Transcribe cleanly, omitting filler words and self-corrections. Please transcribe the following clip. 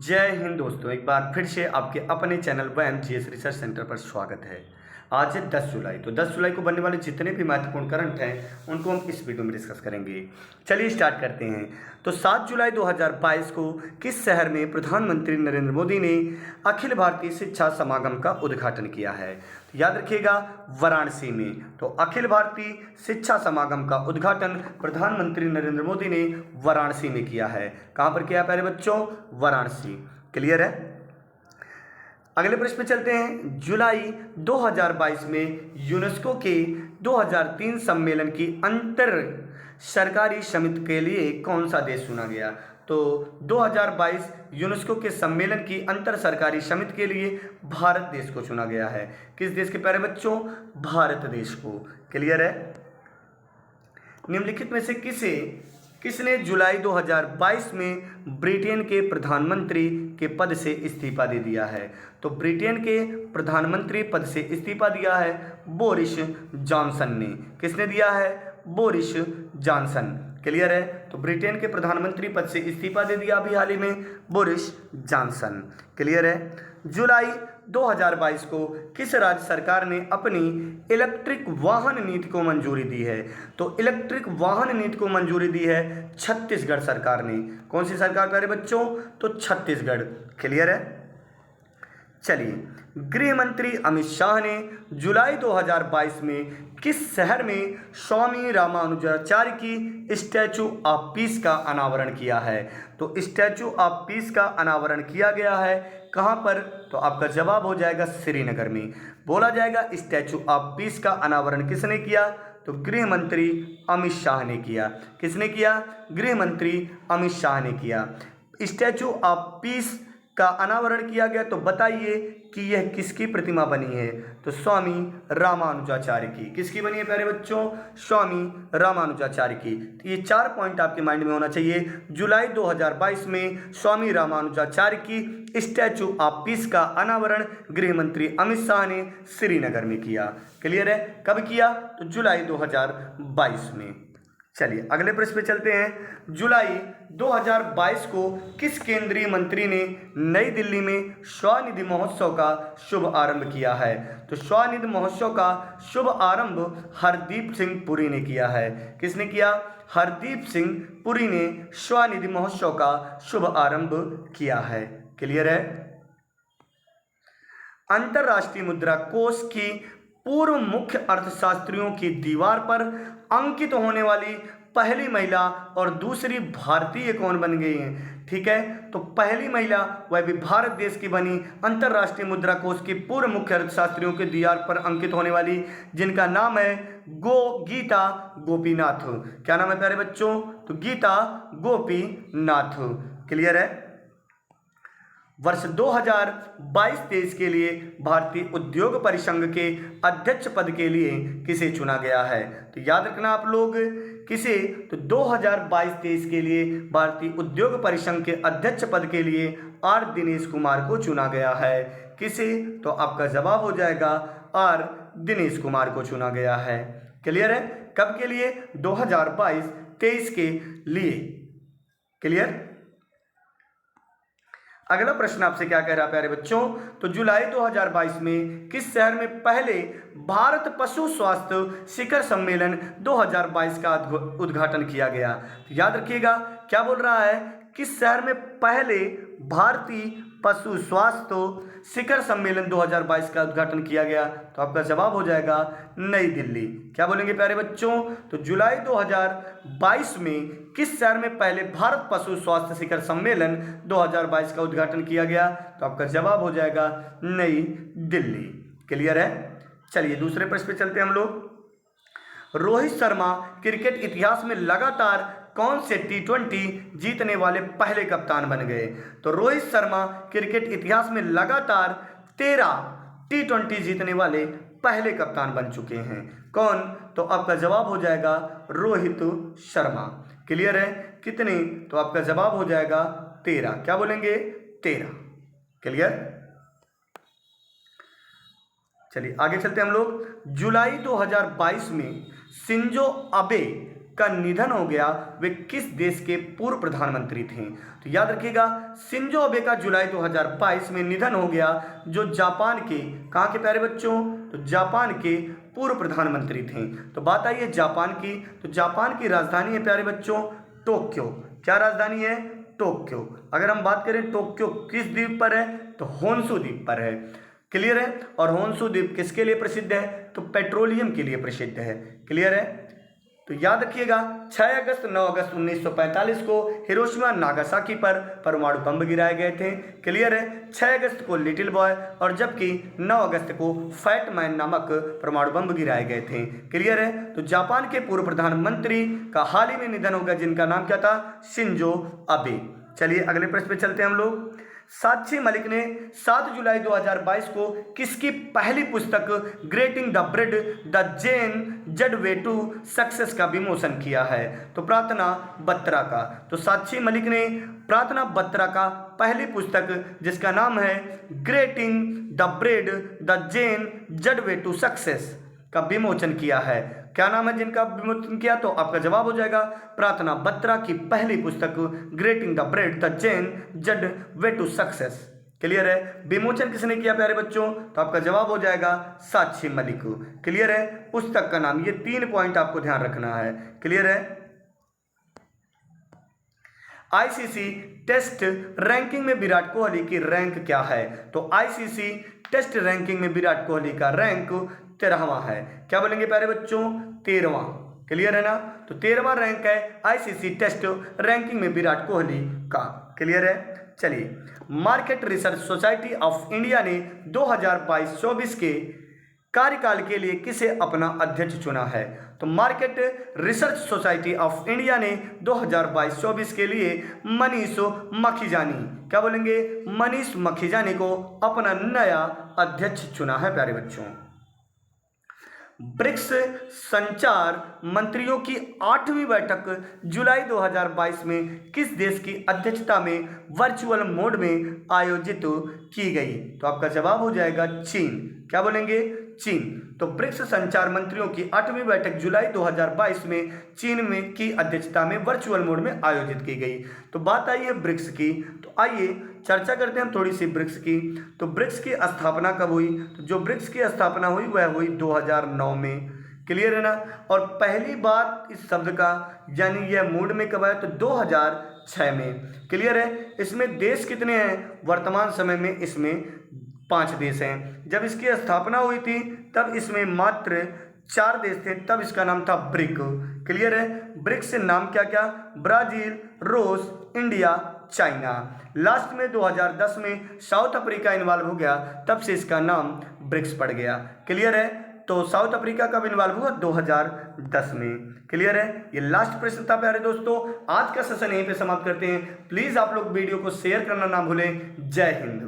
जय हिंद दोस्तों, एक बार फिर से आपके अपने चैनल WMGS रिसर्च सेंटर पर स्वागत है। आज है 10 जुलाई। तो 10 जुलाई को बनने वाले जितने भी महत्वपूर्ण करंट हैं उनको हम इस वीडियो में डिस्कस करेंगे। चलिए स्टार्ट करते हैं। तो 7 जुलाई 2022 को किस शहर में प्रधानमंत्री नरेंद्र मोदी ने अखिल भारतीय शिक्षा समागम का उद्घाटन किया है? तो याद रखिएगा, वाराणसी में। तो अखिल भारतीय शिक्षा समागम का उद्घाटन प्रधानमंत्री नरेंद्र मोदी ने वाराणसी में किया है। कहाँ पर किया प्यारे बच्चों? वाराणसी। क्लियर है? अगले प्रश्न पे चलते हैं। जुलाई 2022 में यूनेस्को के 2003 सम्मेलन की अंतर सरकारी समिति के लिए कौन सा देश चुना गया? तो 2022 यूनेस्को के सम्मेलन की अंतर सरकारी समिति के लिए भारत देश को चुना गया है। किस देश के प्यारे बच्चों? भारत देश को। क्लियर है? निम्नलिखित में से किसने जुलाई 2022 में ब्रिटेन के प्रधानमंत्री के पद से इस्तीफा दे दिया है? तो ब्रिटेन के प्रधानमंत्री पद से इस्तीफा दिया है बोरिस जॉनसन ने। किसने दिया है? Boris Johnson. क्लियर है? तो ब्रिटेन के प्रधानमंत्री पद से इस्तीफा दे दिया अभी हाल ही में बोरिस जॉनसन। क्लियर है? जुलाई 2022 को किस राज्य सरकार ने अपनी इलेक्ट्रिक वाहन नीति को मंजूरी दी है? तो इलेक्ट्रिक वाहन नीति को मंजूरी दी है छत्तीसगढ़ सरकार ने। कौन सी सरकार प्यारे बच्चों? तो छत्तीसगढ़। क्लियर है? चलिए, गृह मंत्री अमित शाह ने जुलाई 2022 में किस शहर में स्वामी रामानुजाचार्य की स्टैचू ऑफ पीस का अनावरण किया है? तो स्टैचू ऑफ पीस का अनावरण किया गया है कहाँ पर? तो आपका जवाब हो जाएगा श्रीनगर में। बोला जाएगा स्टैचू ऑफ पीस का अनावरण किसने किया? तो गृह मंत्री अमित शाह ने किया। किसने किया? गृह मंत्री अमित शाह ने किया। स्टैचू ऑफ पीस का अनावरण किया गया। तो बताइए कि यह किसकी प्रतिमा बनी है? तो स्वामी रामानुजाचार्य की। किसकी बनी है प्यारे बच्चों? स्वामी रामानुजाचार्य की। तो ये 4 पॉइंट आपके माइंड में होना चाहिए। जुलाई 2022 में स्वामी रामानुजाचार्य की स्टैचू ऑफ पीस का अनावरण गृह मंत्री अमित शाह ने श्रीनगर में किया। क्लियर है? कब किया? तो जुलाई 2022 में। चलिए अगले प्रश्न पे चलते हैं। जुलाई 2022 को किस केंद्रीय मंत्री ने नई दिल्ली में स्वनिधि महोत्सव का शुभ आरंभ किया है? तो स्वनिधि महोत्सव का शुभ आरंभ हरदीप सिंह पुरी ने किया है। किसने किया? हरदीप सिंह पुरी ने स्वनिधि महोत्सव का शुभ आरंभ किया है। क्लियर है? अंतर्राष्ट्रीय मुद्रा कोष की पूर्व मुख्य अर्थशास्त्रियों की दीवार पर अंकित होने वाली पहली महिला और दूसरी भारतीय कौन बन गई हैं? ठीक है, तो पहली महिला वह भी भारत देश की बनी अंतर्राष्ट्रीय मुद्रा कोष की पूर्व मुख्य अर्थशास्त्रियों के दीवार पर अंकित होने वाली, जिनका नाम है गीता गोपीनाथ। क्या नाम है प्यारे बच्चों? तो गीता गोपीनाथ। क्लियर है? वर्ष 2022-23 के लिए भारतीय उद्योग परिसंघ के अध्यक्ष पद के लिए किसे चुना गया है? तो याद रखना आप लोग, किसे? तो 2022-23 के लिए भारतीय उद्योग परिसंघ के अध्यक्ष पद के लिए आर दिनेश कुमार को चुना गया है। किसे? तो आपका जवाब हो जाएगा आर दिनेश कुमार को चुना गया है। क्लियर है? कब के लिए? 2022-23 के लिए। क्लियर? अगला प्रश्न आपसे क्या कह रहा है प्यारे बच्चों? तो जुलाई 2022 में किस शहर में पहले भारत पशु स्वास्थ्य शिखर सम्मेलन 2022 का उद्घाटन किया गया? तो याद रखिएगा, क्या बोल रहा है? किस शहर में पहले भारतीय पशु स्वास्थ्य शिखर सम्मेलन 2022 का उद्घाटन किया गया? तो आपका जवाब हो जाएगा नई दिल्ली। क्या बोलेंगे प्यारे बच्चों? तो जुलाई 2022 में किस शहर में पहले भारत पशु स्वास्थ्य शिखर सम्मेलन 2022 का उद्घाटन किया गया? तो आपका जवाब हो जाएगा नई दिल्ली। क्लियर है? चलिए दूसरे प्रश्न पे चलते हैं हम लोग। रोहित शर्मा क्रिकेट इतिहास में लगातार कौन से T20 जीतने वाले पहले कप्तान बन गए? तो रोहित शर्मा क्रिकेट इतिहास में लगातार 13 T20 जीतने वाले पहले कप्तान बन चुके हैं। कौन? तो आपका जवाब हो जाएगा रोहित शर्मा। क्लियर है? कितने? तो आपका जवाब हो जाएगा 13। क्या बोलेंगे? 13। क्लियर? चलिए आगे चलते हैं हम लोग। जुलाई 2022 में शिंजो अबे का निधन हो गया वे किस देश के पूर्व प्रधानमंत्री थे? तो याद रखिएगा, शिंजो अबे का जुलाई 2022 में निधन हो गया, जो जापान के, कहाँ के प्यारे बच्चों, तो जापान के पूर्व प्रधानमंत्री थे। तो बात आई है जापान की, तो जापान की राजधानी है प्यारे बच्चों टोक्यो। क्या राजधानी है? टोक्यो। अगर हम बात करें टोक्यो किस द्वीप पर है, तो होन्शु द्वीप पर है। क्लियर है? और होन्शु द्वीप किसके लिए प्रसिद्ध है? तो पेट्रोलियम के लिए प्रसिद्ध है। क्लियर है? तो याद रखिएगा 6 अगस्त 9 अगस्त 1945 को हिरोशिमा नागासाकी पर परमाणु बम गिराए गए थे। क्लियर है? 6 अगस्त को लिटिल बॉय और जबकि 9 अगस्त को फैट मैन नामक परमाणु बम गिराए गए थे। क्लियर है? तो जापान के पूर्व प्रधानमंत्री का हाल ही में निधन हो गया, जिनका नाम क्या था? Shinzo Abe. चलिए अगले प्रश्न पे चलते हैं हम लोग। साक्षी मलिक ने 7 जुलाई 2022 को किसकी पहली पुस्तक ग्रेटिंग द ब्रिड द जेन जड वे टू सक्सेस का विमोचन किया है? तो प्रार्थना बत्रा का। तो साक्षी मलिक ने प्रार्थना बत्रा का पहली पुस्तक जिसका नाम है ग्रेटिंग द ब्रिड द जेन जड वे टू सक्सेस का विमोचन किया है। क्या नाम है जिनका विमोचन किया? तो आपका जवाब हो जाएगा प्रार्थना बत्रा की पहली पुस्तक ग्रेटिंग द ब्रिड द जेन जड वे टू सक्सेस। क्लियर है? विमोचन किसने किया प्यारे बच्चों? तो आपका जवाब हो जाएगा साक्षी मलिक। क्लियर है? पुस्तक का नाम, ये 3 पॉइंट आपको ध्यान रखना है। क्लियर है? आईसीसी टेस्ट रैंकिंग में विराट कोहली की रैंक क्या है? तो आईसीसी टेस्ट रैंकिंग में विराट कोहली का रैंक 13वां है। क्या बोलेंगे प्यारे बच्चों? 13वां। क्लियर है ना? तो 13वां रैंक है आईसीसी टेस्ट रैंकिंग में विराट कोहली का। क्लियर है? चलिए, market research society of India ने 2022-24 के कार्यकाल के लिए किसे अपना अध्यक्ष चुना है? तो market research society of India ने 2022-24 के लिए मनीष मखीजानी, क्या बोलेंगे? मनीष मखीजानी को अपना नया अध्यक्ष चुना है प्यारे बच्चों। ब्रिक्स संचार मंत्रियों की 8वीं बैठक जुलाई 2022 में किस देश की अध्यक्षता में वर्चुअल मोड में आयोजित की गई? तो आपका जवाब हो जाएगा चीन। क्या बोलेंगे? चीन। तो ब्रिक्स संचार मंत्रियों की 8वीं बैठक जुलाई 2022 में चीन में की अध्यक्षता में वर्चुअल मोड में आयोजित की गई। तो बात आई है ब्रिक्स की, तो आइए चर्चा करते हैं थोड़ी सी ब्रिक्स की। तो ब्रिक्स की स्थापना कब हुई? तो जो ब्रिक्स की स्थापना हुई वह हुई 2009 में। क्लियर है ना? और पहली बार इस शब्द का यानी यह मोड में कब आया? तो 2006 में। क्लियर है? इसमें देश कितने हैं? वर्तमान समय में इसमें 5 देश हैं। जब इसकी स्थापना हुई थी तब इसमें मात्र 4 देश थे, तब इसका नाम था ब्रिक। क्लियर है? ब्रिक्स से नाम क्या क्या? ब्राजील, रूस, इंडिया, चाइना। लास्ट में 2010 में साउथ अफ्रीका इन्वॉल्व हो गया, तब से इसका नाम ब्रिक्स पड़ गया। क्लियर है? तो साउथ अफ्रीका कब इन्वॉल्व हुआ? 2010 में। क्लियर है? ये लास्ट प्रश्न था प्यारे दोस्तों। आज का सेशन यहीं पे समाप्त करते हैं। प्लीज़ आप लोग वीडियो को शेयर करना ना भूलें। जय हिंद।